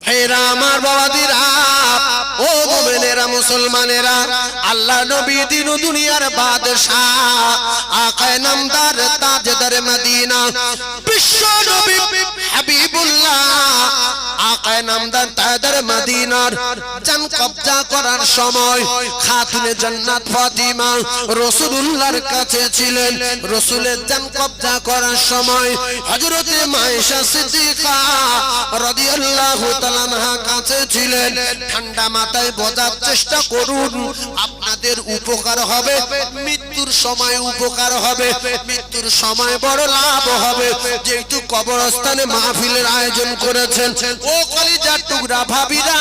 হেরা আমার বাবাদিরা, ও মুমিনেরা, মুসলমানেরা, আল্লাহ নবী দিন ও দুনিয়ার বাদশাহ, আকায়ে নামদার, তাজদার মদিনা, বিশ্ব নবী হাবিবুল্লাহ, আকায়ে নামদার, তাজদার মদিনার জান কবজা করার সময় খাতুনে জান্নাত ফাতিমা রাসূলুল্লাহর কাছে ছিলেন। রাসূলের জান কবজা করার সময় হযরতে আয়েশা সিদ্দিকা রাদিয়াল্লাহু তাআলা আনহা কাছে ছিলেন। ঠান্ডা মাথায় বোঝার চেষ্টা করুন, আপনাদের উপকার হবে, মৃত্যুর সময় উপকার হবে, মৃত্যুর সময় বড় লাভ হবে। যেহেতু কবরস্থানে মাহফিলের আয়োজন করেছেন, ও কলিজার টুকরা ভাবিরা,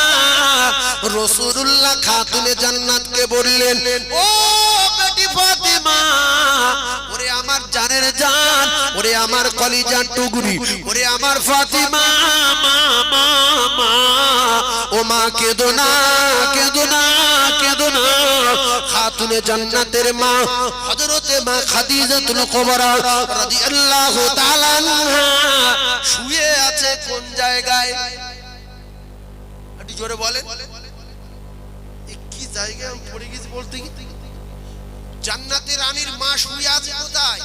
রাসূলুল্লাহ খাতুনে জান্নাতকে বললেন, ও বেটি ফাতিমা, ওরে আমার জানের জান, ওরে আমার কলিজার টুকরি, ওরে আমার ফাতিমা, মা মা মা, ও মা কেঁদো না, কেঁদো না, কেঁদো না। খাতুনে জান্নাতের মা হযরতে মা খাদিজাতুল কুবরা রাদিয়াল্লাহু তাআলা আনহা শুয়ে আছে কোন জায়গায়? একটু জোরে বলেন, কি জায়গায় আমি পড়ে গেছি বলতে? জান্নাতের রানীর মা শুয়ে আছে কোথায়?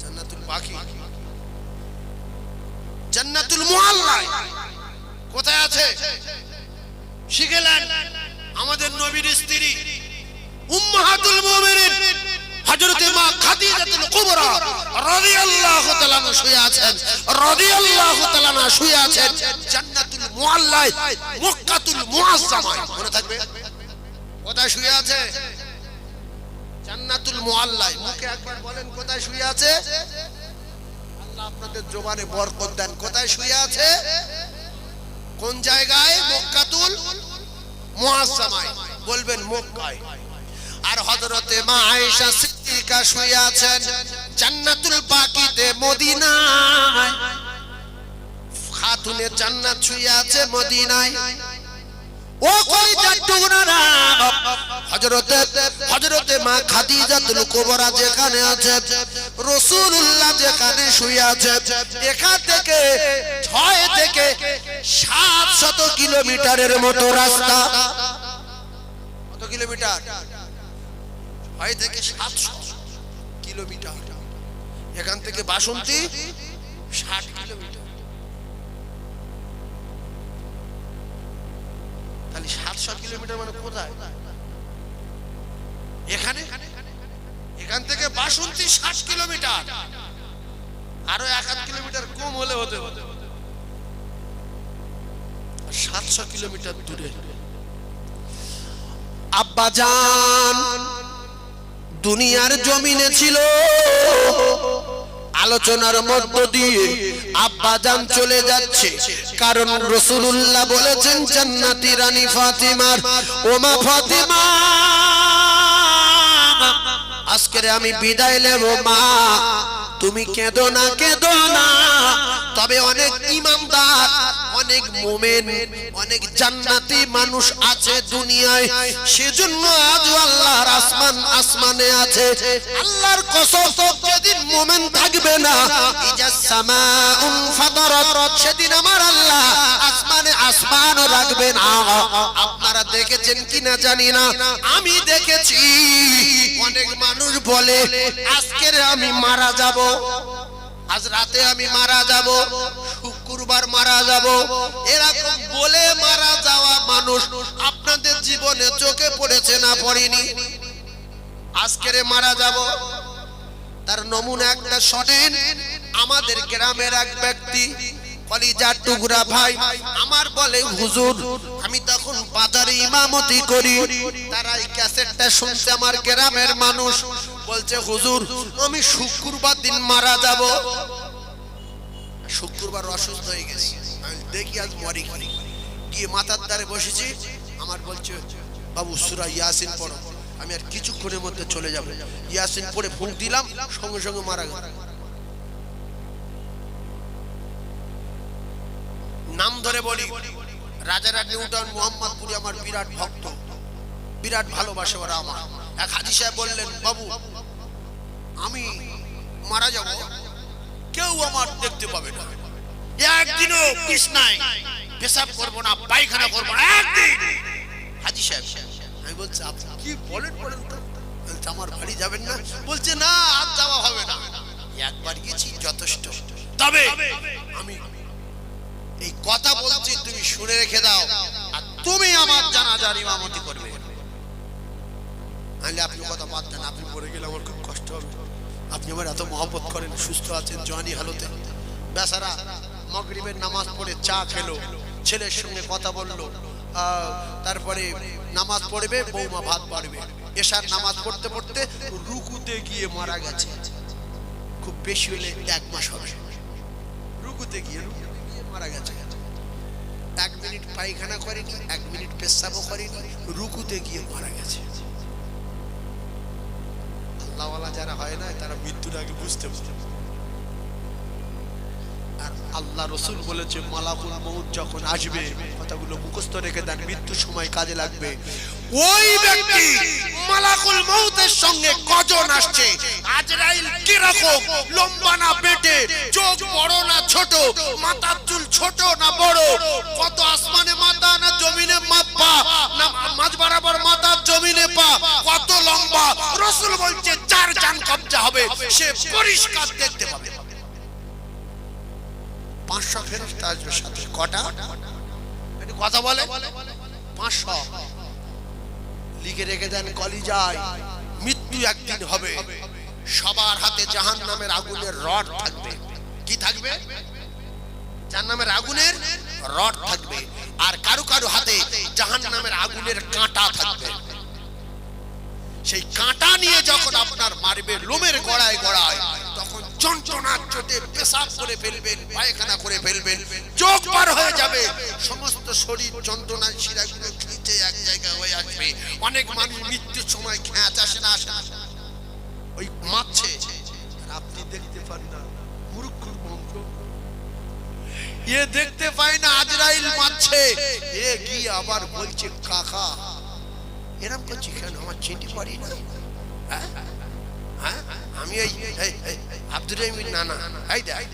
জান্নাতুল বাকি, জান্নাতুল মুআল্লায় কোথায় আছে? শিখেলেন আমাদের নবীর স্ত্রী উম্মাহাতুল মুমিনিন হযরতে মা খাদিজাতুল কুবরা রাদিয়াল্লাহু তাআলা শুয়ে আছেন, রাদিয়াল্লাহু তাআলা শুয়ে আছেন জান্নাতুল মুআল্লায়, মক্কাতুল মুআজ্জামায়। মনে থাকবে কোথায় শুয়ে আছে? জান্নাতুল মুআল্লায়। মুখে একবার বলেন কোথায় শুয়ে আছে? আল্লাহ আপনাদের জবানে বরকত দেন। কোথায় শুয়ে আছে? কোন জায়গায়? মক্কাতুল মুআজ্জামায়। বলবেন মক্কায়। আর হযরতে মা আয়েশা সিদ্দিকা শুয়ে আছেন জান্নাতুল বাকিতে, মদিনায়। খাতুনে জান্নাত শুয়ে আছে মদিনায়। ও কলিজার টুকরারা, হযরতে মা খাদিজাতুল কুবরা যেখানে আছে, রাসূলুল্লাহ যেখানে শুয়ে আছে, এখান থেকে 6 থেকে 700 কিলোমিটারের মতো রাস্তা। কত কিলোমিটার? 6 থেকে 700 কিলোমিটার। এখান থেকে বাসন্তী 60 কিলোমিটার। তাহলে 700 কিলোমিটার মানে কোথায়? এখানে। এখান থেকে বাসন্তী 60 কিলোমিটার, আরো 1 কিলোমিটার কম হলে হতে হতে 700 কিলোমিটার দূরে। আব্বাজান দুনিয়ার জমিনে ছিল, আলোচনার মধ্য দিয়ে আব্বাজান চলে যাচ্ছে, কারণ রাসূলুল্লাহ বলেছেন জান্নাতি রানী ফাতিমার, ও মা ফাতিমা, আজকে আমি বিদায় নেব মা, তুমি কেঁদো না, কেঁদো না। তবে অনেক ইমানদার, অনেক মুমিন, অনেক জান্নাতি মানুষ আছে দুনিয়ায়, সেজন্য আজ আল্লাহর আসমানে আছে। আল্লাহর কসম, যেদিন মুমিন থাকবে না, ইজাস সামাউন ফাতারাত, সেদিন আমার আল্লাহ আসমান রাখবে না। আপনারা দেখেছেন কিনা জানি না, আমি দেখেছি অনেক মানুষ বলে আজকে আমি মারা যাব, আজ রাতে আমি মারা যাব, শুক্রবার মারা যাব, এরকম বলে মারা যাওয়া মানুষ আপনাদের জীবনে চোখে পড়েছে না পড়েনি? আজকের মারা যাব, তার নমুনা একটা শোনেন। আমাদের গ্রামের এক ব্যক্তি, কলিজার টুকরা ভাই আমার, বলে হুজুর, আমি তখন বাজারে ইমামতি করি, তারা এই ক্যাসেটটা শুনছে, আমার গ্রামের মানুষ বলছে হুজুর আমি শুক্রবার দিন মারা যাব। শুক্রবার অসুস্থ হয়ে গেছি, আমি দেখি আজ মরি। গিয়ে মাথার দ্বারে বসেছি, আমার বলছে বাবু সূরা ইয়াসিন পড়ো। আমি আর কিছুক্ষণের মধ্যে চলে যাব। ইয়াসিন পড়ে ফুঁক দিলাম, সঙ্গে সঙ্গে মারা গেল। নাম ধরে বলি, রাজারা নিউটন, মোহাম্মদপুরি আমার বিরাট ভক্ত, বিরাট ভালোবাসে ওরা আমার। এক হাজী সাহেব বললেন, বাবু আমি মারা যাব, কেউ আমার দেখতে পাবে না, একদিনও বিছনায় পেশাব করব না, পায়খানা করব না, একদিন। হাজী সাহেব, আমি বলছি আপনি কি বলেন বলেন তো? বলছে আমার বাড়ি যাবেন না? বলছে না, আর যাওয়া হবে না, একবার গেছি যথেষ্ট। তবে আমি এই কথা বলছি, তুমি শুনে রেখে দাও, আর তুমি আমার জানাজার ইমামতি করবে। নাহলে আপনি কথা বাদ দেন, আপনি পড়ে গেলে আমার খুব কষ্ট হবে। আপনি আমার এত মহব্বত করেন, সুস্থ আছেন জওয়ানি হালতে। বেচারা মাগরিবের নামাজ পড়ে চা খেলো, ছেলের সঙ্গে কথা বললো, তারপরে নামাজ পড়বে, বৌমা ভাত বাড়বে। এশার নামাজ পড়তে পড়তে রুকুতে গিয়ে মারা গেছে। খুব বেশি হলে 1 মাস হবে। রুকুতে গিয়ে মারা গেছে। 1 মিনিট পায়খানা করেনি, 1 মিনিট পেশাবও করেনি, রুকুতে গিয়ে মারা গেছে। আল্লাহওয়ালা যারা হয় না, তারা মৃত্যুর আগে বুঝতে পারে। আর আল্লাহ রসুল বলেছে মালাকুল মউত যখন আসবে, কথাগুলো মুখস্থ রেখে দেন, মৃত্যুর সময় কাজে লাগবে। ওই ব্যক্তি মালাকুল মউতের সঙ্গে কজন আসছে, আজরাইল কিরকম, লম্বা না বেটে, চোখ বড় না ছোট, মাথার চুল ছোট না বড়, কত আসমানে মাথা না জমিনে পা, না মাঝ বরাবর মাথা জমিনে পা, কত লম্বা। রসুল বলছে যার জান কবজা হবে সে পরিষ্কার দেখতে পাবে। 500 ফেরেশতা আসবে সাথে। কটা? একটু কথা বলে। 500 লিখে রেখে দেন কলিজায়। মৃত্যু একদিন হবে। সবার হাতে জাহান্নামের আগুনের রড থাকবে। কি থাকবে? জাহান্নামের আগুনের রড থাকবে। আর কারো কারো হাতে জাহান্নামের আগুনের কাঁটা থাকবে। সেই কাঁটা নিয়ে যখন আপনার মারবে লোমের গড়ায় গড়ায়, তখন যন্ত্রণার চোটে পেশাব করে ফেলবেন, পায়খানা করে ফেলবেন, চোখ পার হয়ে যাবে, সমস্ত শরীর যন্ত্রণার শিরাগুলো খিঁচে এক জায়গায় হয়ে আসবে। অনেক মানুষ মৃত্যুর সময় খ্যাঁচ আসে না, আসে না, ওই মারছে, আপনি দেখতে পান না, মূর্খর মন্ত্র। এ দেখতে পায় না আজরাইল মারছে, এ গিয়ে আবার বলছে কাকা এরকম করছি কেন, আমার চিঠি পড়ি না? আমি এই আব্দুর রহিম না না এই দেখ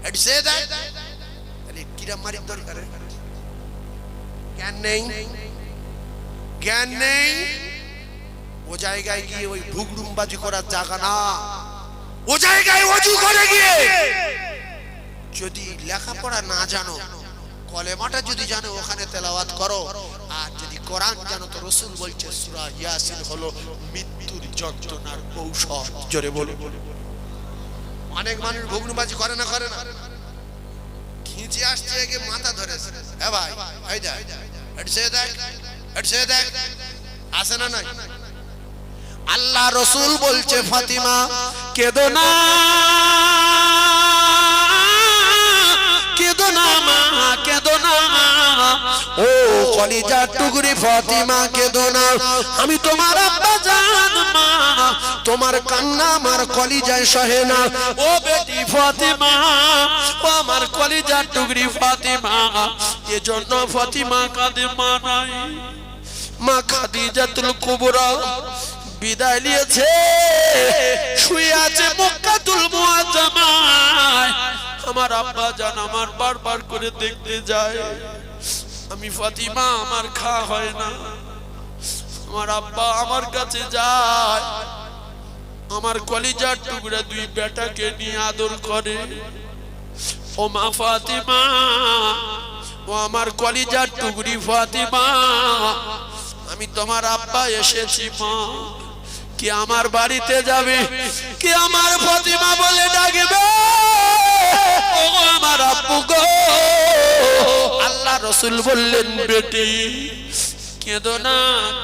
এট সে দেখ, আরে কিরা মারি দরকার, জ্ঞান নেই, জ্ঞান নেই। ও জায়গায় গিয়ে ওই ভুগড়ুমবাজি করার জায়গা না। ও জায়গায় ওযু করে গিয়ে যদি লেখাপড়া না জানো, কলেমাটা যদি জানো ওখানে তেলাওয়াত করো। আর যদি কোরআন জানো তো রসুল বলছে সূরা ইয়াসিন হলো মৃত্যুর যন্ত্রণার ঔষধ। জোরে বলো। অনেক মানুষ ভগ্নবাজি করে না, করে না, খিঁচে আসছে একে মাথা ধরেছে, এ ভাই এই দেখ এট সে দেখ, এট সে দেখ, আসে না নাই? আল্লাহ রসুল বলছে ফাতিমা কেঁদো না, কেঁদো না মা, কেঁদো না, ও কলিজার টুকরি ফাতিমা কেঁদো না, আমি তোমার আব্বা জান মা, তোমার কান্না আমার কলিজায় সহে না। ও বেটি ফাতিমা, ও আমার কলিজার টুকরি ফাতিমা, এজন্য ফাতিমা কাঁদে মা নাই। মা খাদিজাতুল কুবরা বিদায় নিয়েছে, শুয়ে আছে মক্কাতুল মুআজ্জামায়। আমার আব্বা জান আমার বারবার করে দেখতে যায়, আমি ফাতিমা আমার খাওয়া হয় না। আমার আব্বা আমার কাছে যায়, আমার কলিজার টুকরা 2 বেটাকে নিয়ে আদর করে। ও মা ফাতিমা, ও আমার কলিজার টুকরি ফাতিমা, আমি তোমার আব্বা এসেছি মা, কি আমার বাড়িতে যাবে? কি আমার ফাতিমা বলে ডাকবে? ও আমার আব্বু গো। আল্লাহ রাসূল বললেন বেটি কেঁদো না,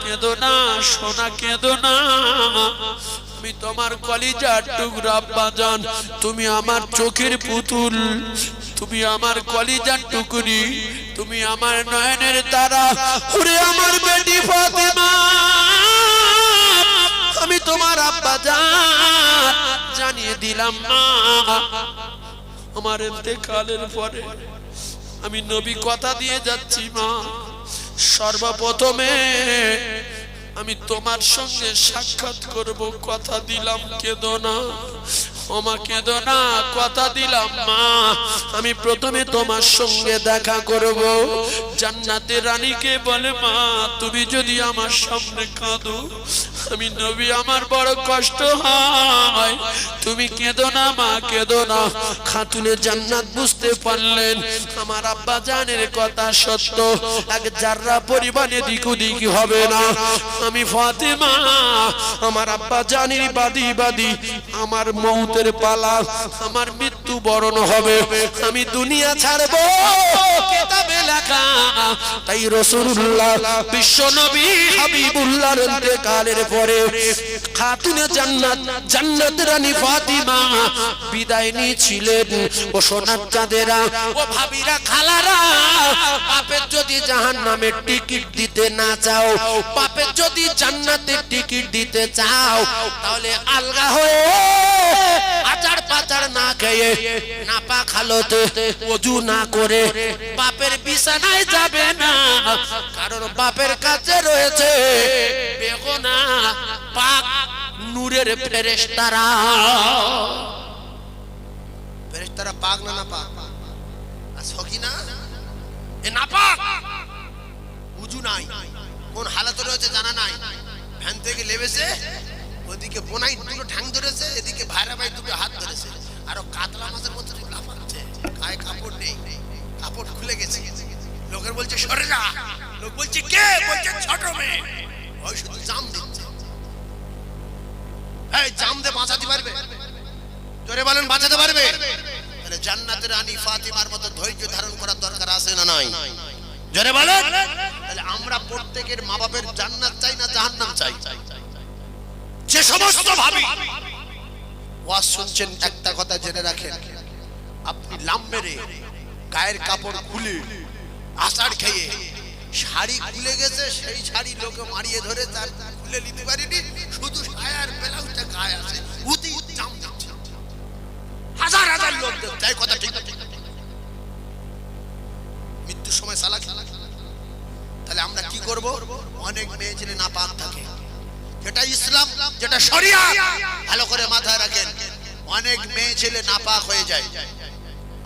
কেঁদো না সোনা, কেঁদো না, আমি তোমার কলিজার টুকরা আব্বা জান, তুমি আমার চোখের পুতুল, তুমি আমার কলিজার টুকরি, তুমি আমার নয়নের তারা। ওরে আমার বেটি ফাতিমা, আমি তোমার আব্বা জান জানিয়ে দিলাম মা, আমার ইন্তেকালের পরে আমি নবী কথা দিয়ে যাচ্ছি মা, সর্বপ্রথমে আমি তোমার সঙ্গে সাক্ষাৎ করব, কথা দিলাম কেঁদো না। ওমা কেঁদো না, কথা দিলাম মা আমি প্রথমে তোমার সঙ্গে দেখা করব। জান্নাতের রানীকে বলে মা তুমি যদি আমার সামনে কাঁদো আমি নবী আমার বড় কষ্ট হয়, তুমি কেঁদো না মা কেঁদো না। খাতুনে জান্নাত বুঝতে পারলেন আমার আব্বা জানের কথা সত্য, এক যাররা পরিমাণে দিক ওদিক হবে না। আমি ফাতেমা আমার আব্বা জানির বাদী বাদী, আমার মৌতের পালা, আমার মৃত্যু বরণ হবে, আমি দুনিয়া ছাড়বো কিতাবে লেখা। তাই রাসূলুল্লাহ বিশ্ব নবী হাবিবুল্লাহর ইন্তেকালের পরে খাতুনে জান্নাত জান্নাতের রানী ফাতিমা বিদায় নিয়েছিলেন। ও সোনার চাঁদেরা, ও ভাবিরা, খালারা, বাপের যদি জাহান্নামের টিকিট দিতে না চাও, বাপের যদি জান্নাতের টিকিট দিতে চাও, তাহলে আলগা হয়ে আচার পাচার না খেয়ে নাপাক হালতে ওযু না করে বাপের বিছানায় যাবে না, কারণ বাপের কাছে রয়েছে বেগুনা পাক নূরের ফেরেশতারা। ফেরেশতারা পাক না নাপাক? সকি না এ নাপাক, ওযু নাই, কোন হালাতে রয়েছে জানা নাই। ভ্যান থেকে লেবেছে, ওদিকে বোনাই দুটো ঠ্যাং ধরেছে, এদিকে ভাইরা ভাই দুটো হাত ধরেছে, আর কাতলা মাছের মতো লাফাচ্ছে, গায়ে কাপড় নেই, কাপড় খুলে গেছে। লোকের বলছে সরে যা, লোক বলছে কে? বলছে ছোট মেয়ে। ওই শুধু জাম দিচ্ছে। এই জাম দিয়ে বাঁচাতে পারবে? জোরে বলেন বাঁচাতে পারবে? তাহলে জান্নাতের রানী ফাতিমার মতো ধৈর্য ধারণ করার দরকার আছে না নাই? জোরে বলেন। তাহলে আমরা প্রত্যেকের মা বাপের জান্নাত চাই না জাহান্নাম চাই? যে সমস্ত ভাবি ওয়াজ শুনছেন একটা কথা জেনে রাখেন, আপনি লাম মেরে গায়ের কাপড় খুলে আষাঢ় খেয়ে শাড়ি খুলে গেছে, সেই শাড়ি লোকে মারিয়ে ধরে তার খুলে নিতে পারেনি, শুধু সায়ার ব্লাউজটা গায়ে আছে, উতি জাম দিচ্ছে, হাজার হাজার লোক দেখতে। এই কথা ঠিক? মৃত্যুর সময় সালাক। তাহলে আমরা কি করব? অনেক মেয়ে ছেলে নাপাক থাকে, যেটা ইসলাম, যেটা শরিয়াত, ভালো করে মাথায় রাখেন। অনেক মেয়ে ছেলে নাপাক হয়ে যায়,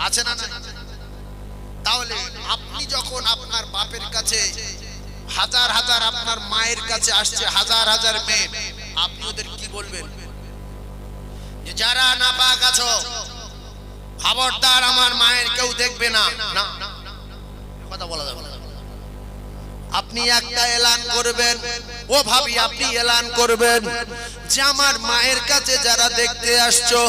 আছে না? তাহলে আপনি যখন আপনার বাপের কাছে হাজার হাজার, আপনার মায়ের কাছে আসছে হাজার হাজার মেয়ে, আপনি ওদের কি বলবেন? যে যারা নাপাক আছো খবরদার আমার মায়ের কেউ দেখবে না, না কথা বলা যাবে না। আপনি একটা এলান করবেন, ও ভাবি আপনি এলান করবেন যে আমার মায়ের কাছে যারা দেখতে আসছো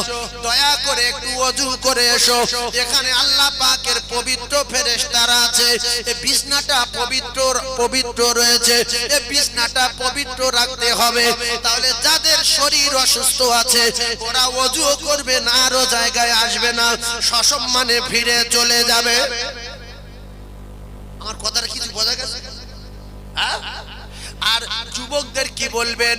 দয়া করে একটু ওযু করে এসো, এখানে আল্লাহ পাকের পবিত্র ফেরেশতারা আছে, এই বিছনাটা পবিত্র পবিত্র রয়েছে, এই বিছনাটা পবিত্র রাখতে হবে। তাহলে যাদের শরীর অসুস্থ আছে ওরা ওযু করবে না, আরো জায়গায় আসবে না, সসম্মানে ফিরে চলে যাবে। আমার কথাটা কিছু বোঝা গেছে? আর যুবকদের কি বলবেন?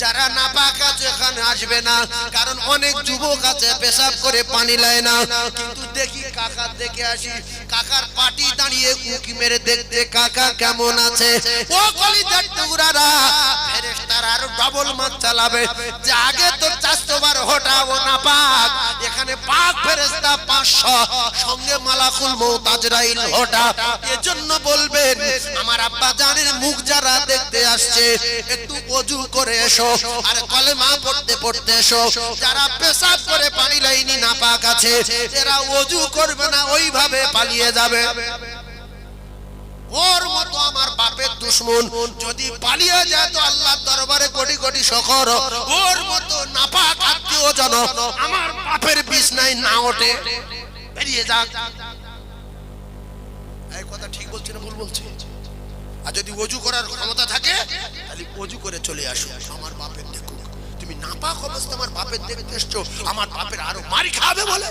যারা নাপাক আছে এখানে আসবে না, কারণ অনেক যুবক আছে পেশাব করে পানি লায় না, কিন্তু দেখি কাকার দেখে আসি, কাকার পাটি দাঁড়িয়ে উকি মেরে দেখতে কাকা কেমন আছে। ও কলিজার টুকরারা, ফেরেশতারা আরো ডবল মাছ চালাবে যে আগে তো 400 বার হটাও নাপাক, এখানে পাক ফেরেশতা 500, সঙ্গে মালাকুল মউত আজরাইল হটা। এজন্য বলবেন আমার আব্বা জানের মুখ যারা দেখতে আসছে একটু ওযু করে এসো, আর কলেমা পড়তে পড়তে এসো। যারা পেশাব করে পানি লাইনি নাপাক আছে এরা ওযু করবে না, ওইভাবে পালিয়ে যাবে। ওর মতো আমার বাপের দুশমন যদি পালিয়ে যায় তো আল্লাহর দরবারে কোটি কোটি শুকর, ওর মতো নাপাক আত্মীয় জন আমার বাপের বিছনায় না ওঠে, বেরিয়ে যাক। এই কথা ঠিক বলছি না ভুল বলছি? আর যদি ওযু করার ক্ষমতা থাকে তাহলে ওযু করে চলে আসো, আমার বাপের দেখুক। তুমি নাপাক অবস্থা আমার বাপের দেখতে এসছো, আমার বাপের আরো মারি খাবে বলে।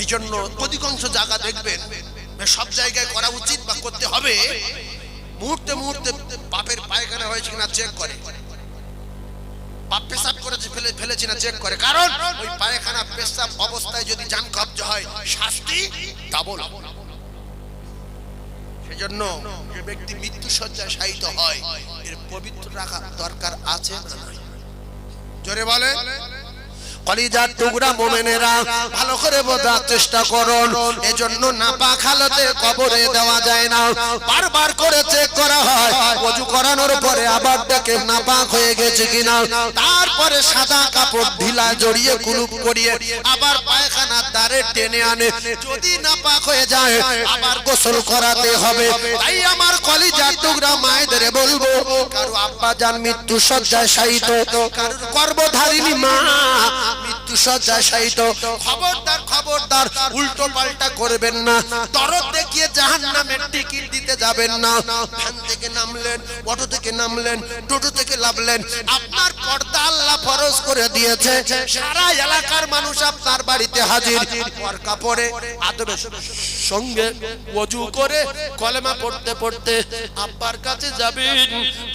এই জন্য অধিকাংশ জায়গা দেখবেন সব জায়গায় করা উচিত বা করতে হবে, মুহূর্তে মুহূর্তে বাপের পায়খানা হয়েছে কিনা চেক করে, বাপ পেশাব করেছে ফেলেছে না চেক করে, কারণ ওই পায়খানা পেশাব অবস্থায় যদি জান কবজ হয় শাস্তি ডাবল। সেজন্য যে ব্যক্তি মৃত্যু শয্যায় শায়িত হয় এর পবিত্র রাখা দরকার আছে না নাই? জোরে বলে কলিজার টুকরা মুমিনেরা ভালো করে বোঝার চেষ্টা করুন। এজন্য নাপাক হালতে কবরে দেওয়া যায় না, বারবার করে চেক করা হয়। ওযু করানোর পরে আবার দেখে নাপাক হয়ে গেছে কিনা, তারপরে সাদা কাপড় ঢিলা জড়িয়ে কুলুপ করিয়ে আবার পায়খানার দ্বারে টেনে আনে। যদি নাপাক হয়ে যায় আবার গোসল করাতে হবে। তাই আমার কলিজার টুকরা মায়েদের বলবো, কারো আব্বা জান মৃত্যু শয্যায় শায়িত, কারো গর্ভধারিণী মা মৃত্যু শয্যায় শায়িত, খবরদার খবরদার উল্টো পাল্টা করবেন না। দরদ দেখিয়ে জাহান্নামের টিকিট দিতে যাবেন না। ভ্যান থেকে নামলেন, অটো থেকে নামলেন, টোটো থেকে নামলেন, আপনার পর্দা আল্লাহ ফরজ করে দিয়েছে। সারা এলাকার মানুষ আপনার বাড়িতে হাজির। পরকা পরে আদবের সঙ্গে ওযু করে কলেমা পড়তে পড়তে আব্বার কাছে যাবেন।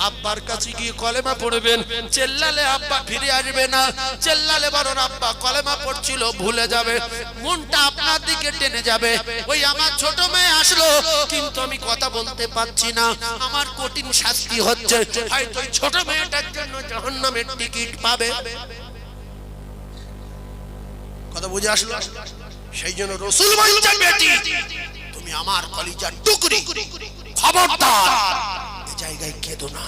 আব্বার কাছে গিয়ে কলেমা পড়বেন। চেল্লালে আব্বা ফিরে আসবে না, চেল্লালে বরং আব্বা কলেমা পড়ছিল ভুলে যাবে। মনটা আপনার দিকে টেনে যাবে। ওই আমার ছোট মেয়ে আসলো কিন্তু আমি কথা বলতে পারছি না, আমার কঠিন শাস্তি হচ্ছে। হয়তো ওই ছোট মেয়েটার জন্য জাহান্নামের টিকিট পাবে। কথা বুঝে আসলো? সেই জন্য রাসূল বলছেন, বেটি তুমি আমার কলিজার টুকরি, খবরদার এই জায়গায় কেঁদো না।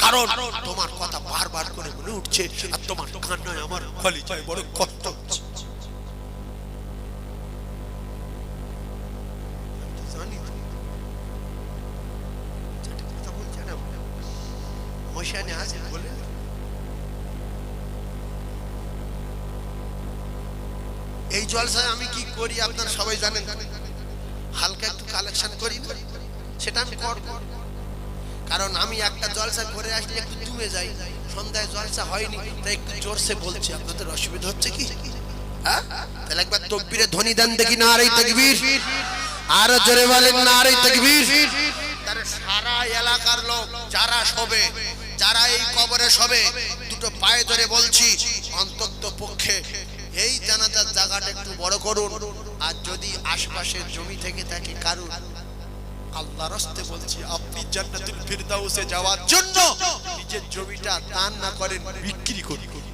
কারণ তোমার কথা বারবার করে মনে উঠছে আর তোমার কান্নায় আমার কলিজায় বড় কষ্ট হচ্ছে। জানি কথা বলছে না, মশানে আছে বলে। এই জলসায় আমি কি করি আপনারা সবাই জানেন। হালকা একটু কালেকশন করি না, সেটা আমি করব। কারণ আমি একটা জলসা করে আসলে একটু দূরে যাই, সন্ধ্যায় জলসা হয়নি তাই একটু জোরসে বলছি। আপনাদের অসুবিধা হচ্ছে কি? হ্যাঁ, তাহলে একবার তাকবীরে ধ্বনি দেন দেখি, নারে তাকবীর। আর জোরে বলেন নারে তাকবীর। তারে সারা এলাকার লোক যারা শোবে, যারা এই কবরে শোবে, দুটো পায়ে ধরে বলছি অন্তত পক্ষে এই জানাজার জায়গাটা একটু বড় করুন। আর যদি আশপাশের জমি থেকে থাকে কারণ আল্লাহর রাস্তে বলছি, আপনি জান্নাতুল ফিরদাউসে যাওয়ার জন্য নিজের জমিটা দান না করেন, বিক্রি করুন।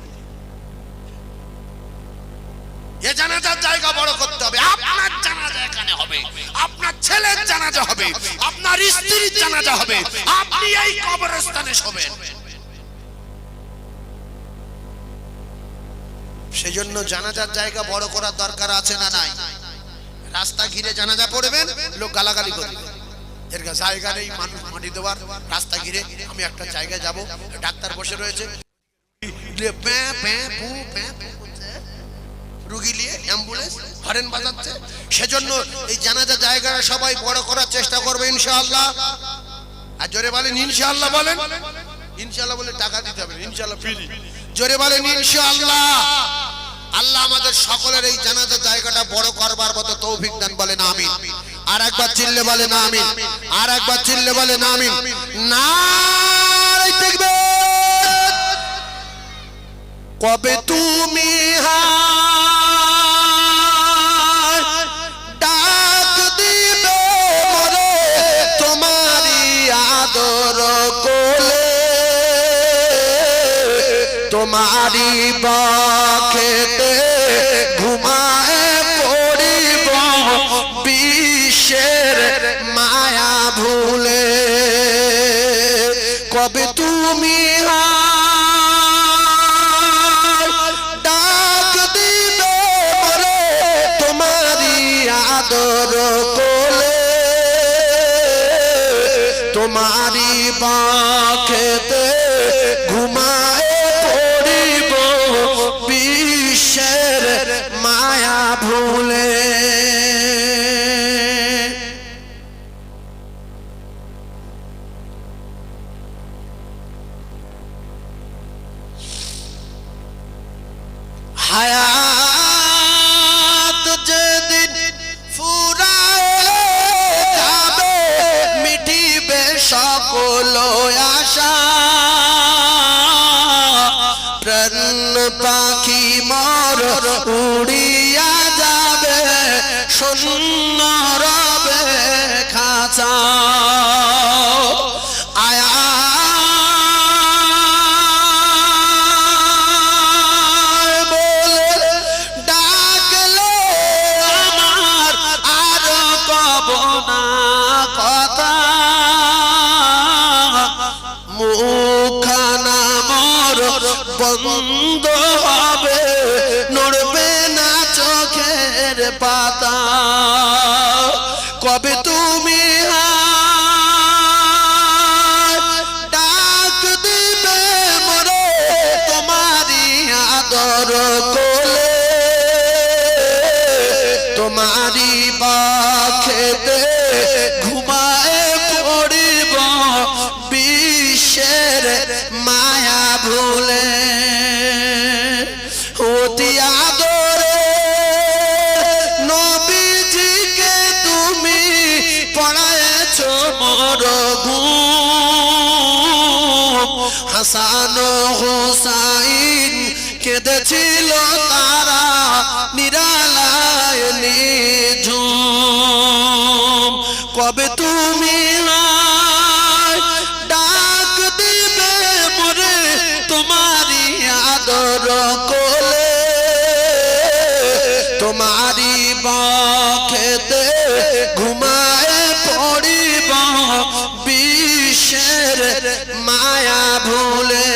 এই জানাজার জায়গা বড় করতে হবে। আপনার জানাজা এখানে হবে, আপনার ছেলের জানাজা হবে, আপনার স্ত্রীর জানাজা হবে, আপনি এই কবরস্থানে শোবেন। সেজন্য জানাজার জায়গা বড় করার দরকার আছে না নাই? রাস্তা ঘিরে জানাজা পড়বেন, লোক গালাগালি করবে, এর জায়গা নেই মানুষ মাটি দেওয়ার। রাস্তা ঘিরে আমি একটা জায়গায় যাব, ডাক্তার বসে রয়েছে, রুগী নিয়ে অ্যাম্বুলেন্স হরেন বাজাচ্ছে। সেজন্য এই জানাজা জায়গাটা সবাই বড় করার চেষ্টা করবে ইনশাআল্লাহ। আর জোরে বলেন ইনশাআল্লাহ। বলেন ইনশাআল্লাহ। বলে টাকা দিতে হবে ইনশাআল্লাহ ফ্রি। জোরে বলেন ইনশাআল্লাহ। আল্লাহ আমাদের সকলের এই জানাজা জায়গাটা বড় করবার মতো তৌফিক দান। বলেন আমিন। আর একবার চিল্লে বলেন আমিন। আর একবার চিল্লে বলেন আমিন। নারে তাকবীর। কবে তুমি ডাক দিবে মোরে তোমারি আদর কোলে, তোমারি বক্ষেতে ঘুমায় পড়িব বিশ্বের মায়া ভুলে। কবে তুমি ডাক দিবে মোরে তোমারি আদর কোলে, তোমারি বক্ষেতে ঘুমায় পড়িব বিশ্বের মায়া ভুলে। হায়াত যেদিন ফুরায় যাবে, মিটিবে সকল আশা, প্রাণ পাখি মোর উড়িয়া যাবে, শূন্য রবে খাঁচা। কব না কথা মুখখানা মোর বন্ধ হবে নড়বে না চোখের পাতা কবে তুমি ডাক দিবে মোরে তোমারি আদর কোলে তোমারি বাখেতে ঘুমায় পড়িব বিশ্বের মায়া ভুলে অতি আদরে নবীজিকে তুমি পড়ায়েছ মোর ঘুম হাসান হুসাইন কেঁদেছিল তারা নিরালায় নিঝুম কবে তুমি ডাক দিবে মোরে তোমারি আদর কোলে তোমারি বাখেতে ঘুমায় পড়িব বিশ্বের মায়া ভুলে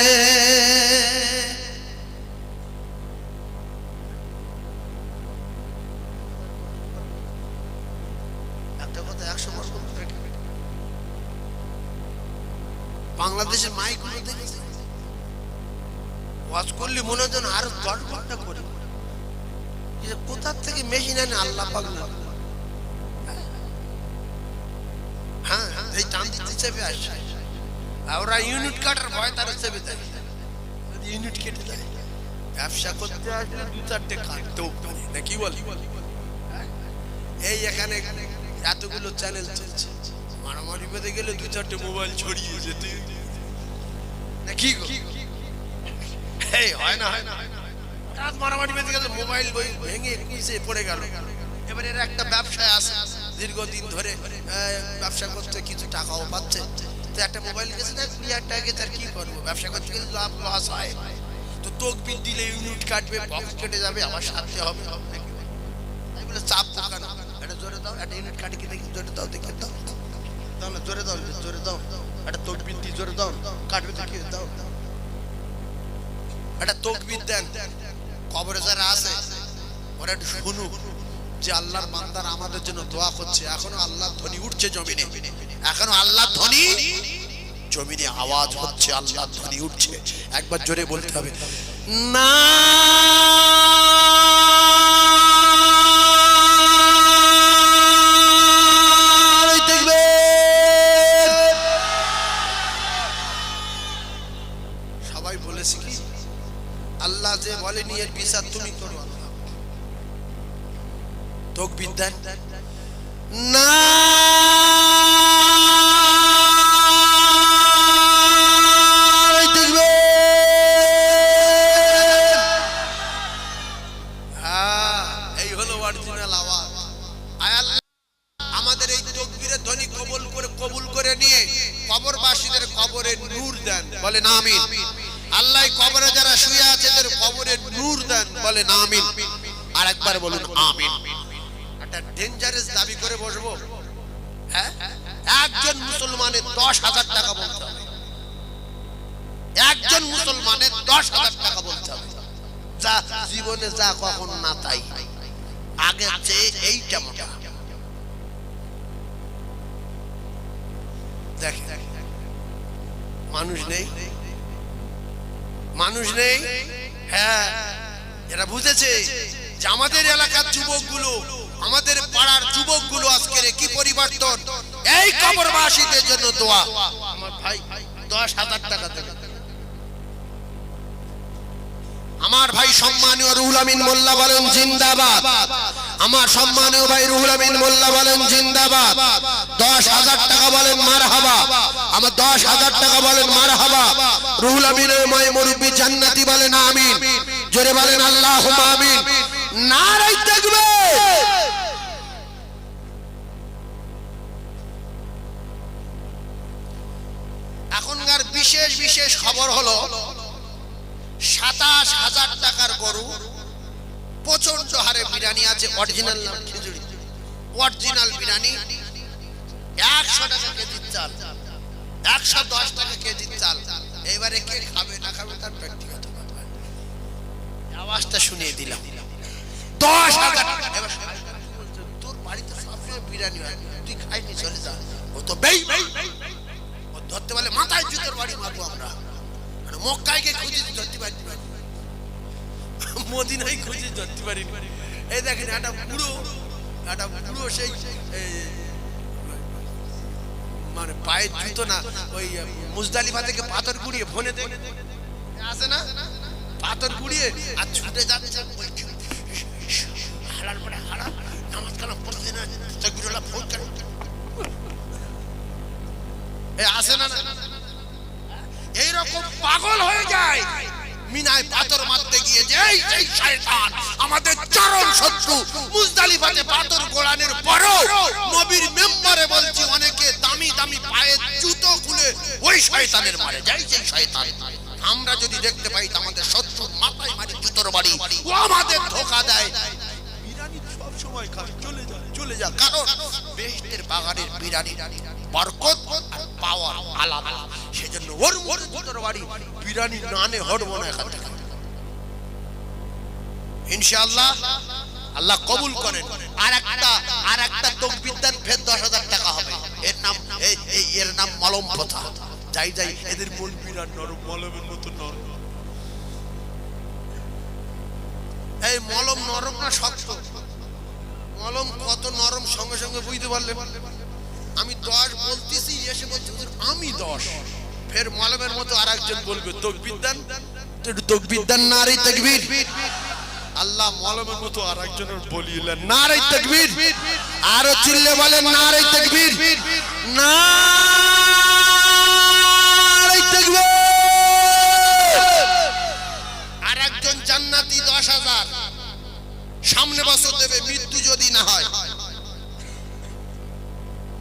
বাংলাদেশের মাইক ওয়াজ করলে মনে হয় আরো গড়বড়টা করি কোথা থেকে মেশিন আনে আল্লাহ পাক না হ্যাঁ এই টান দিতে চেপে আসছে ওরা ইউনিট কাটার ভয় তারা চেপে দেয় ইউনিট কেটে দেয় ব্যবসা করতে আসলে দু চারটে কাটতেও পারে না কি বলি এই এখানে এতগুলো চ্যানেল চলছে মারামারি বেঁধে গেলে দু চারটে মোবাইল ছড়িয়ে যেতে না কি হয় না রাত মারামারি বেঁধে গেলে মোবাইল ভেঙে কুইসে পড়ে গেল এবার এর একটা ব্যবসায় আছে দীর্ঘদিন ধরে ব্যবসা করতে কিছু টাকাও পাচ্ছে তো একটা মোবাইল গেছে না 20,000 টাকা তার কি করবো ব্যবসা করতে গেলে লাভ লস হয় তো তকবির দিলে ইউনিট কাটবে বক্স কেটে যাবে আবার সাথে হবে তাই বলে চাপ থাকা না এটা জোরে দাও একটা ইউনিট কাটে কি দেখি জোরে দাও দেখে দাও তাহলে জোরে দাও একটা তকবির দিয়ে জোরে দাও কাটবে দেখি দাও একটা তকবির দেন কবরে যারা আছে ওরা একটু শুনুক যে আল্লাহর বান্দার আমাদের জন্য দোয়া করছে এখনো আল্লাহর ধ্বনি উঠছে জমিনে এখনো আল্লাহর ধ্বনি জমিনে আওয়াজ হচ্ছে আল্লাহর ধ্বনি উঠছে একবার জোরে বলতে হবে না সবাই বলেছে কি আল্লাহ যে বলেনি এর বিচার তুমি করো তকবীর দেন না এই হলো অরিজিনাল আওয়াজ আমাদের এই তকবীরের ধ্বনি কবুল করে নিয়ে কবরবাসীদের কবরে নূর দেন বলেন আমিন আল্লাহ কবরে যারা শুয়ে আছে তাদের কবরে নূর দেন বলেন আমিন আরেকবার বলুন আমিন একটা ডেঞ্জারাস দাবি করে বসবো হ্যাঁ একজন মুসলমানের 10,000 টাকা বলতে হবে একজন মুসলমানের 10,000 টাকা বলতে হবে যা জীবনে যা কখন না তাই আগে চেয়ে এইটা মোটা দেখ মানুষ নেই হ্যাঁ এরা বুঝেছে যে আমাদের এলাকার যুবকগুলো আমাদের পাড়ার যুবকগুলো আজকের কি পরিবর্তন এই কবরবাসীদের জন্য দোয়া আমার ভাই 10,000 টাকা দেবে আমার ভাই সম্মানীয় রুহুল আমিন মোল্লা বলেন জিন্দাবাদ আমার সম্মানীয় ভাই রুহুল আমিন মোল্লা বলেন জিন্দাবাদ 10,000 টাকা বলেন মারহাবা আমার 10,000 টাকা বলেন মারহাবা রুহুল আমিনের মায়ে মুরব্বি জান্নাতি বলেন আমিন জোরে বলেন আল্লাহুম্মা আমিন নারে তাকবীর এখনকার বিশেষ খবর হলো 27,000 টাকার গরু প্রচন্ড হারে বিরিয়ানি আছে অরিজিনাল নাম খিচুড়ি অরিজিনাল বিরিয়ানি 100 টাকা কেজির চাল, 110 টাকা কেজির চাল। এবারে কে খাবে না খাবে তার ব্যক্তিগত ব্যাপার। আওয়াজটা শুনিয়ে দিলাম 10,000 টাকা। এবার তোর বাড়িতে সবসময় বিরিয়ানি হয়, তুই খাইনি চলে যা। ও তো বেঈমান, ও ধরতে বলে মাথায় জুতোর বাড়ি মারবো আমরা। মানে মক্কায় গিয়ে খুঁজে ধরতে পারি, মদিনায় খুঁজে ধরতে পারি। এই দেখেন একটা বুড়ো সেই মানে পায়ের জুতো না, ওই মুজদালিফা থেকে পাথর কুড়িয়ে ফোনে আসে না, পাথর কুড়িয়ে আর ছুটে যাচ্ছে হালাল পড়ে হালাল নামাজ কালাম পড়তে না তাকবীরুল্লাহ ফোন করে আসে না। এইরকম পাগল হয়ে যায় মিনায় পাথর মারতে গিয়ে, যেই শয়তান আমাদের চরম শত্রু। মুজদালিফাতে পাথর গোড়ানোর পরও নবীর মেম্বারে বলছি অনেকে দামি দামি পায়ের জুতো খুলে ওই শয়তানের মারে যায়। যেই শয়তান আমরা যদি দেখতে পাই আমাদের শত্রুর মাথায় মারি জুতোর বাড়ি, ও আমাদের ধোঁকা দেয়। বিরিয়ানি সব সময় খায়, চলে যা, কারণ বেহেশতের বাগানের বিরিয়ানি বরকত আর পাওয়ার আলাদা। সেজন্য ওর মোর জুতোর বাড়ি বিরিয়ানি নানে হড়বো না এখান থেকে ইনশাআল্লাহ। আল্লাহ কবুল করেন। আর একটা তাকবীর দেন, ফের 10,000 টাকা হবে। এর নাম মলম প্রথা। যাই এদের মন বিরাট নরম, মলমের মতো নরম। এই মলম নরম না শক্ত? মলম কত নরম সঙ্গে সঙ্গে বুঝতে পারলে। আমি 10 বলতেছি, এসে বলছি আমি 10। ফের মলমের মতো আরেকজন বলবে তাকবীর দেন, তাকবীর দেন, নারে তাকবীর। আল্লাহ মলমের মতো আরেকজনের বলিলেন নারে তাকবীর। আরো চিল্লে বলেন নারে তাকবীর, নারে তাকবীর। আরেকজন জান্নাতি 10,000 সামনে বছর দেবে, মৃত্যু যদি না হয়,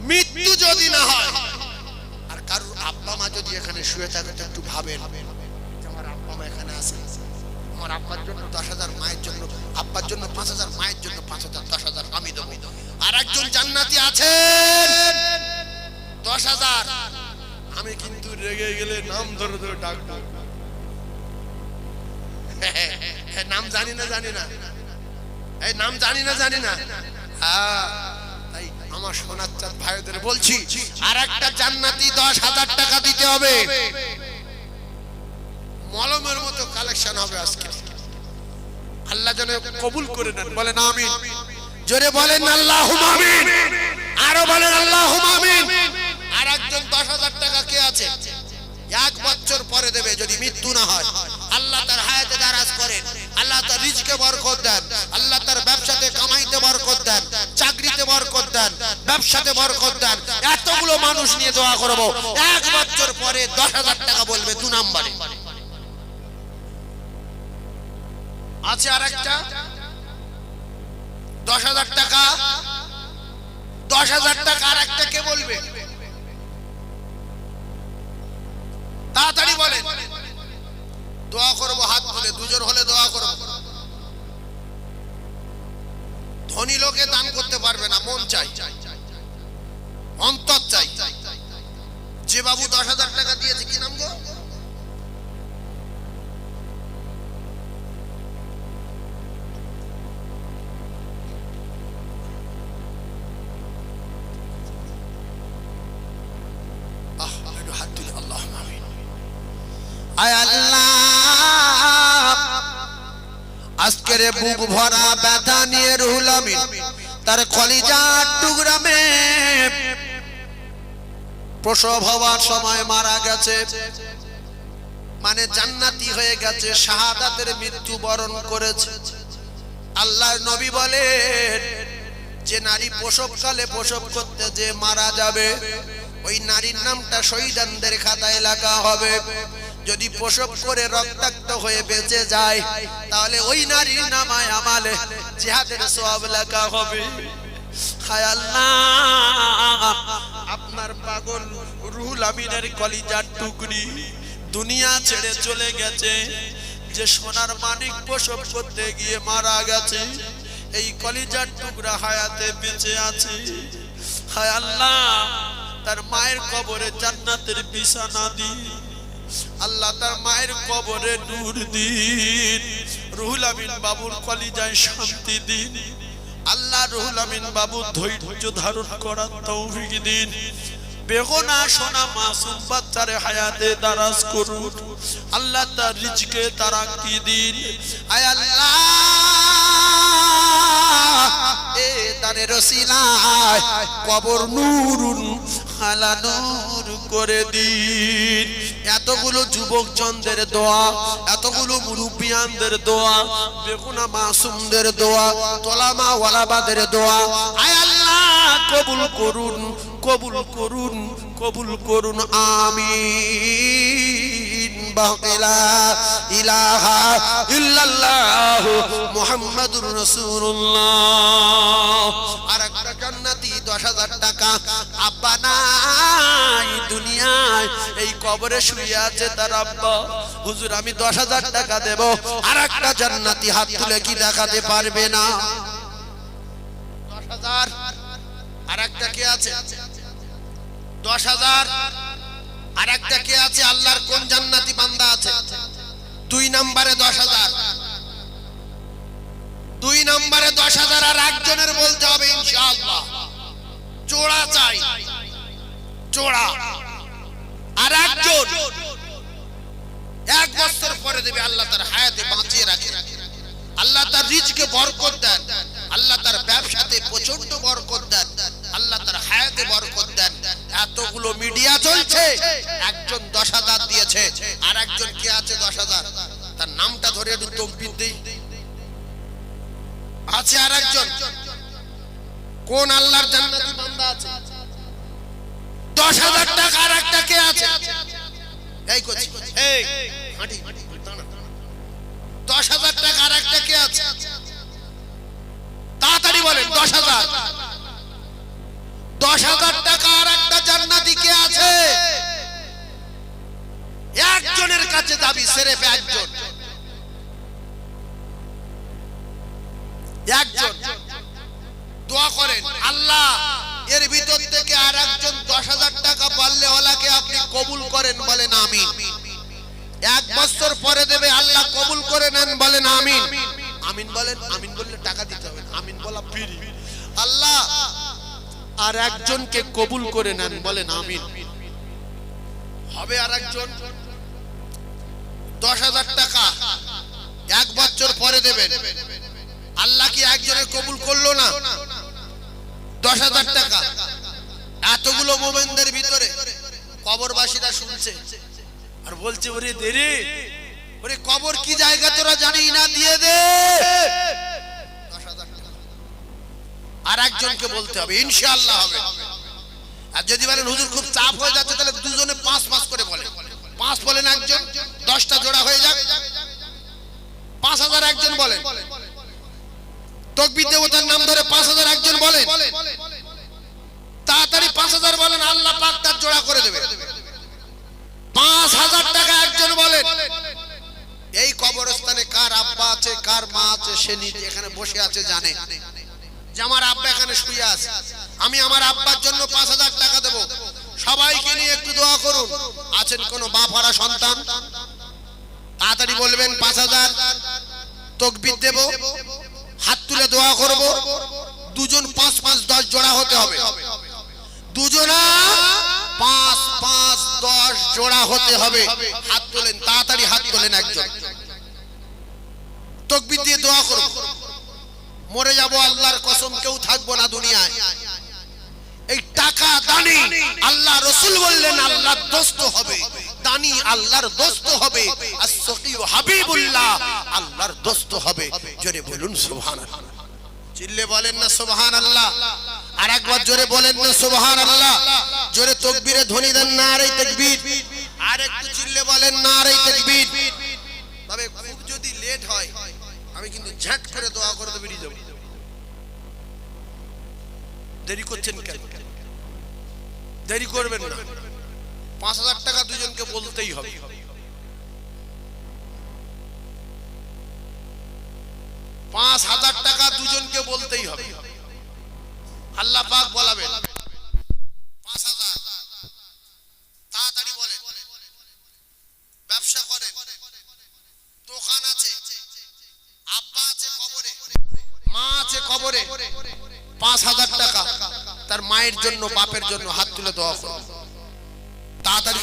মৃত্যু যদি না হয়। আর কারোর আব্বা মা যদি এখানে শুয়ে থাকে তো একটু ভাবেন, আমার আব্বা মা এখানে আছে, আমার আব্বার জন্য 10,000, মায়ের জন্য, আব্বার জন্য 5,000, মায়ের জন্য 5,000, 10,000 আমি দেবো। আর একজন জান্নাতি আছেন 10,000, আমি কিন্তু রেগে গেলে নাম ধরে ধরে ডাকবো। নাম জানি না, এই নাম জানি না। তাই আমার সোনার চাঁদ ভাইদের বলছি, আর একটা জান্নাতি 10,000 টাকা দিতে হবে। মলমের মতো কালেকশন হবে আজকে। আল্লাহ যেন কবুল করে নেন, বলেন আমিন। জোরে বলেন আল্লাহুম্মা আমিন, আরো বলেন আল্লাহুম্মা আমিন। আর একজন 10,000 টাকা কে আছে? 1 বছর পরে দেবে যদি মৃত্যু না হয়। আল্লাহ তার হায়াতে দারাজ করেন, আল্লাহ তার রিজকে বরকত দেন, আল্লাহ তার ব্যবসাতে কামাইতে বরকত দেন, চাকরিতে বরকত দেন, ব্যবসাতে বরকত দেন। এতগুলো মানুষ নিয়ে দোয়া করব, 1 বছর পরে 10,000 টাকা বলবে 2 নম্বরে। আছে আরেকটা 10,000 টাকা, 10,000 টাকা আরেকটা কে বলবে? তাড়াতাড়ি বলেন, দোয়া করব হাত তুলে, দুজন হলে দোয়া করব। ধনী লোকে দান করতে পারবে না, মন চাই, অন্তর চাই। যে বাবু 10,000 টাকা দিয়েছে, কি নাম গো? হাত তুলে আল্লাহুম্মা আমিন। আয় আল্লাহ, আজকের বুক ভরা ব্যথা নিয়ে রুহুল আমিন তার কলিজার টুকরা মেয়ে প্রসব হওয়ার সময় মারা গেছে, মানে জান্নাতি হয়ে গেছে, শাহাদাতের মৃত্যু বরণ করেছে। আল্লাহর নবী বলেন, যে নারী প্রসবকালে প্রসব করতে যে মারা যাবে, ওই নারীর নামটা শহীদানদের খাতায় লেখা হবে। যদি প্রসব করে রক্তাক্ত হয়ে বেঁচে যায়, তাহলে ওই নারীর নামায় আমালে জিহাদের সওয়াব লেখা হবে। হায় আল্লাহ, আপনার পাগল রুহুল আমিনের কলিজার টুকরি দুনিয়া ছেড়ে চলে গেছে, যে সোনার মানিক প্রসব করতে গিয়ে মারা গেছে। এই কলিজার টুকরা হায়াতে বেঁচে আছে। হায় আল্লাহ, তার মায়ের কবরে জান্নাতের বিছানা দিন। আল্লাহ তার মায়ের কবরে নূর দিন। রুহুল আমিন বাবুর কলিজায় শান্তি দিন। আল্লাহ রুহুল আমিন বাবু ধৈর্য ধারণ করার তৌফিক দিন। বেগুনা সোনা মাসুম বাচ্চারে হায়াতে দারাজ করুন। আল্লাহ তার রিজকে তারাক্কি দিন। আয় আল্লাহ, এ দানের ওসিলায় কবর নূরুন আলা নূর করে দিন। এতগুলো যুবক জনদের দোয়া, এতগুলো মুরব্বিয়ানদের দোয়া, বেগুনা মাসুমদের দোয়া, তোলামা ওয়ালাবাদের দোয়া আয় আল্লাহ কবুল করুন, কবুল করুন, কবুল করুন। আমিন। বালা ইলাহা ইল্লাল্লাহ মুহাম্মাদুর রাসূলুল্লাহ। আর একটা জান্নাতি 10,000 টাকা। আব্বা নাই দুনিয়ায়, এই কবরে শুয়ে আছে তার আব্বা। হুজুর আমি 10,000 টাকা দেব। আর একটা জান্নাতি হাত তুলে কি দেখাতে পারবে না? 10,000। আর একটা কে আছে? 10,000। আর একটা কে আছে? আল্লাহর কোন জান্নাতি বান্দা আছে? 2 নম্বরে 10,000। 2 নম্বরে 10,000। আর একজনের বলতে হবে ইনশাআল্লাহ। জোড়া চাই, জোড়া। আর একজন 1 বছর পরে দেবে। আল্লাহ তার হায়াতে বাঁচিয়ে রাখে। আল্লাহ তার রিজকে বরকত দেন। আল্লাহ তার ব্যবসাতে প্রচন্ড বরকত দেন। আল্লাহ তার হায়াতে বরকত দেন। এতগুলো মিডিয়া চলছে, একজন 10,000 দিয়েছে। আর একজন কে আছে 10,000? তার নামটা ধরে একটু তকবীর দেই। আছে আর একজন। কোন আল্লাহর জান্নাতি বান্দা আছে? 10,000 টাকা। আর একটা কে আছে? এই কোচি, এই হাঁটি 10,000 টাকা। আর একটা কে আছে? তাড়াতাড়ি বলেন। 10,000। 10,000 টাকা। আর একটা জান্নাতি কে আছে? একজনের কাছে দাবি, সেরেফ একজন। একজন দোয়া করেন, আল্লাহ এর ভিতর থেকে আর একজন 10,000 টাকা পারলে ওলাকে আপনি কবুল করেন, বলেন আমিন। 1 বছর পরে দেবে, আল্লাহ কবুল করে নেন, বলেন আমিন। আমিন বলেন। আমিন বললে টাকা দিতে হবে। আমিন বলা ফ্রি। আল্লাহ আর একজনকে কবুল করে নেন, বলেন আমিন। হবে আর একজন 10,000 টাকা 1 বছর পরে দেবেন। আল্লাহ কি একজনের কবুল করলো না? 10,000 টাকা। এতগুলো মোমেনদের ভিতরে কবরবাসীরা শুনছে আর বলছে, ওরে দে রে, ওরে কবর কি জায়গা তোরা জানি না, দিয়ে দে 10,000 টাকা। আর একজনকে বলতে হবে, ইনশাআল্লাহ হবে। আর যদি বলেন হুজুর খুব চাপ হয়ে যাচ্ছে, তাহলে দুজনে 5 করে বলেন। 5 বলেন একজন, 10টা জোড়া হয়ে যাক। 5,000 একজন বলেন। তাকবীর দেবতার নাম ধরে 5,000 একজন বলেন। তাড়াতাড়ি 5,000 বলেন, আল্লাহ পাক তার জোড়া করে দেবে। 5,000 টাকা একজন বলেন। এই কবরস্থানে কার আব্বা আছে, কার মা আছে, সে নিজে এখানে বসে আছে, জানে যে আমার আব্বা এখানে শুয়ে আছে। আমি আমার আব্বার জন্য 5,000 টাকা দেব। সবাইকে নিয়ে একটু দোয়া করুন। আছেন কোন বাপহারা সন্তান? তাড়াতাড়ি বলবেন 5,000। তাকবীর দেব, হাত তুলে দোয়া করব। দুজন 5-5 10 জোড়া হতে হবে। দুজনা 5-5 10 জোড়া হতে হবে। হাত তোলেন, তাড়াতাড়ি হাত তোলেন একজন। তাকবীর দিয়ে দোয়া করব। মরে যাব, আল্লাহর কসম কেউ থাকবো না দুনিয়ায়। এই টাকা দানি, আল্লাহ রাসূল বললেন আল্লাহর দোস্ত হবে। দানি আল্লাহর দোস্ত হবে। as-saqi হাবিবুল্লাহ, আল্লাহর দোস্ত হবে। জোরে বলুন সুবহানাল্লাহ। চিল্লে বলেন না সুবহানাল্লাহ। আর একবার জোরে বলেন না সুবহানাল্লাহ। জোরে তাকবীরে ধ্বনি দেন, নারে তাকবীর। আর একটু চিল্লে বলেন নারে তাকবীর। তবে খুব যদি লেট হয়, আমি কিন্তু ঝট করে দোয়া করে দেব, বেরিয়ে যাব। দেরি করছেন কেন? দেরি করবেন না। 5,000 টাকা দুজনকে বলতেই হবে। 5,000 টাকা দুজনকে আল্লাহ পাক বলাবেন 5,000। তাড়াতাড়ি বলেন। ব্যবসা করেন, দোকান আছে, আব্বা আছে কবরে, মা আছে কবরে, 5,000 টাকা তার মায়ের জন্য বাপের জন্য হাত তুলে দোয়া করুন। তাড়াতাড়ি